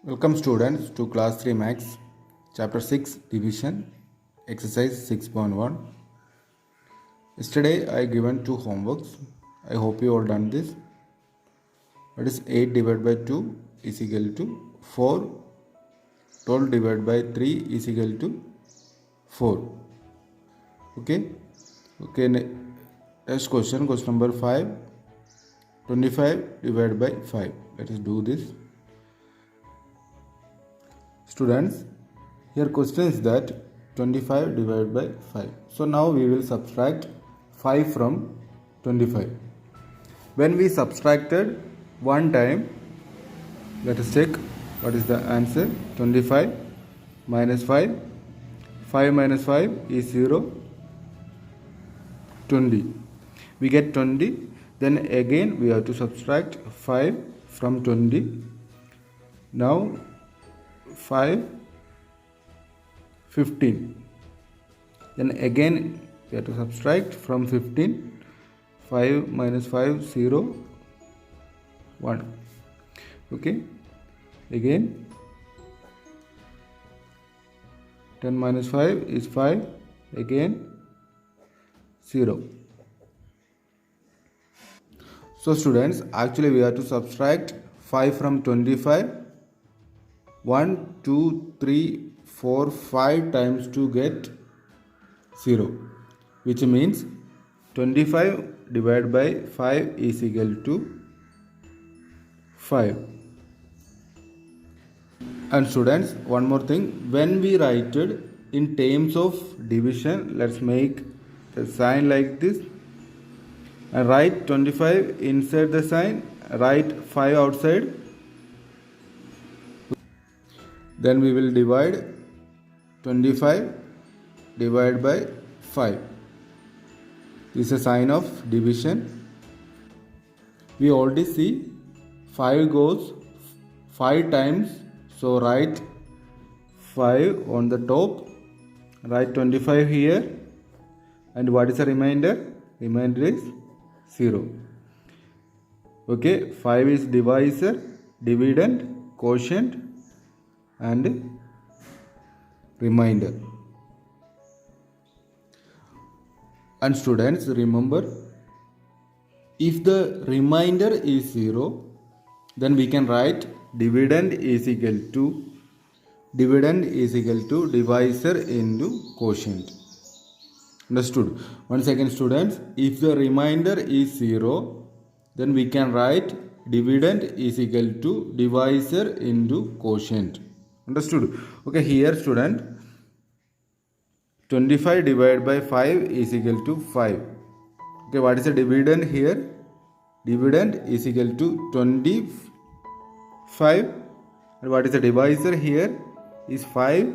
Welcome students to class 3 maths chapter 6 division exercise 6.1. Yesterday I given two homeworks. I hope you all done this. What is 8 divided by 2 is equal to 4. 12 divided by 3 is equal to 4. Okay. Next question number 5. 25 divided by 5. Let us do this. Students, here question is that 25 divided by 5. So now we will subtract 5 from 25. When we subtracted one time, let us check what is the answer. 25 minus 5. 5 minus 5 is 0. 20. We get 20. Then again we have to subtract 5 from 20. Now 5, 15. Then again we have to subtract from 15. 5 minus 5, 0, 1. Okay. Again 10 minus 5 is 5. Again 0. So students, actually we have to subtract 5 from 25. 1, 2, 3, 4, 5 times to get 0, which means 25 divided by 5 is equal to 5. And students, one more thing, when we write it in terms of division, let's make the sign like this and write 25 inside the sign, write 5 outside. Then we will divide 25 divided by 5. This is a sign of division. We already see 5 goes 5 times. So write 5 on the top. Write 25 here. And what is the remainder? Remainder is 0. Okay, 5 is divisor, dividend, quotient, and remainder. And students, remember, if the remainder is 0, then we can write dividend is equal to divisor into quotient. Understood? Once again students, if the remainder is 0, then we can write dividend is equal to divisor into quotient. Understood? Okay, here student, 25 divided by 5 is equal to 5. Okay, what is the dividend here? Dividend is equal to 25. And what is the divisor here? Is 5.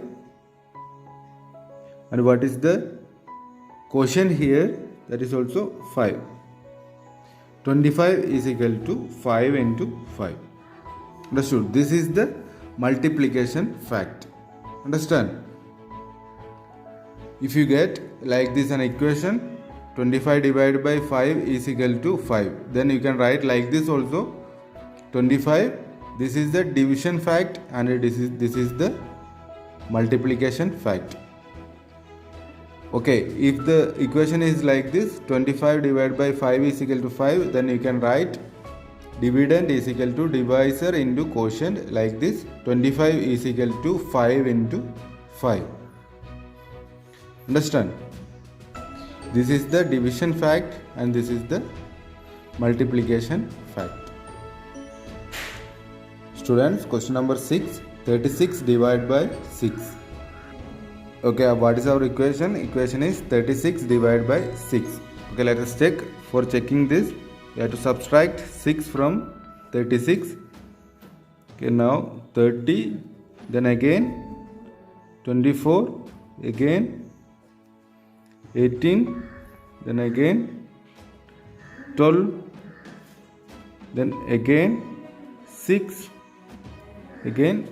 And what is the quotient here? That is also 5. 25 is equal to 5 into 5. Understood? This is the multiplication fact. Understand? If you get like this an equation, 25 divided by 5 is equal to 5, then you can write like this also. 25, this is the division fact and this is the multiplication fact. Okay, if the equation is like this, 25 divided by 5 is equal to 5, then you can write dividend is equal to divisor into quotient like this. 25 is equal to 5 into 5. Understand? This is the division fact and this is the multiplication fact. Students, question number 6. 36 divided by 6. Okay, what is our equation? Equation is 36 divided by 6. Okay, let us check. For checking this, we have to subtract 6 from 36. Okay, now 30, then again 24, again 18, then again 12, then again 6, again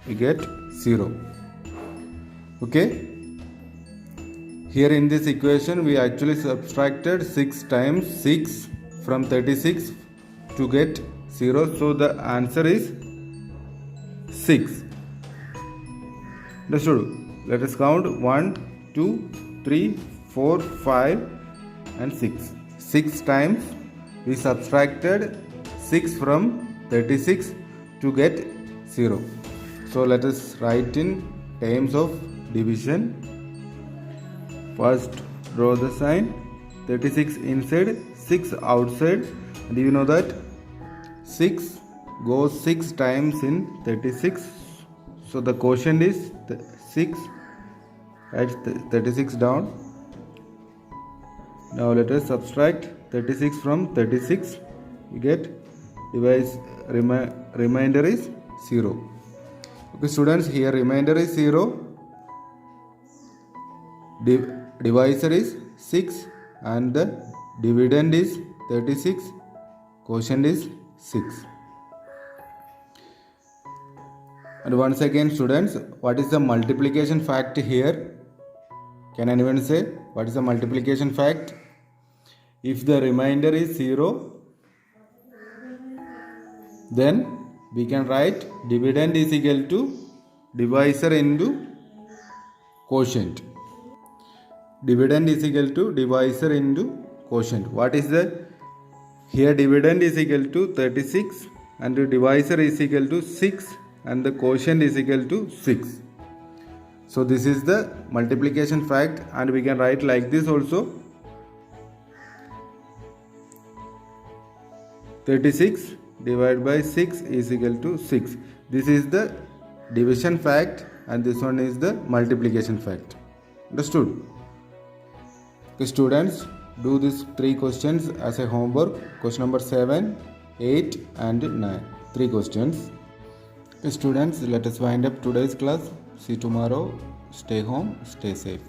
we get 0. Okay. Here in this equation we actually subtracted 6 times 6 from 36 to get 0. So the answer is 6. Understood? Let us count 1, 2, 3, 4, 5 and 6. 6 times we subtracted 6 from 36 to get 0. So let us write in terms of division. First draw the sign, 36 inside, 6 outside, and you know that 6 goes 6 times in 36. So the quotient is 6. Write 36 down. Now let us subtract 36 from 36. We get remainder is 0. Okay students, here remainder is 0. Divisor is 6 and the dividend is 36. Quotient is 6. And once again students, what is the multiplication fact here? Can anyone say what is the multiplication fact? If the remainder is 0, then we can write dividend is equal to divisor into quotient. Dividend is equal to divisor into quotient. What is the? Here dividend is equal to 36 and the divisor is equal to 6 and the quotient is equal to 6. So this is the multiplication fact, and we can write like this also. 36 divided by 6 is equal to 6. This is the division fact and this one is the multiplication fact. Understood? Okay, students, do these 3 questions as a homework. Question number 7, 8 and 9. 3 questions. Okay, students, let us wind up today's class. See you tomorrow. Stay home, stay safe.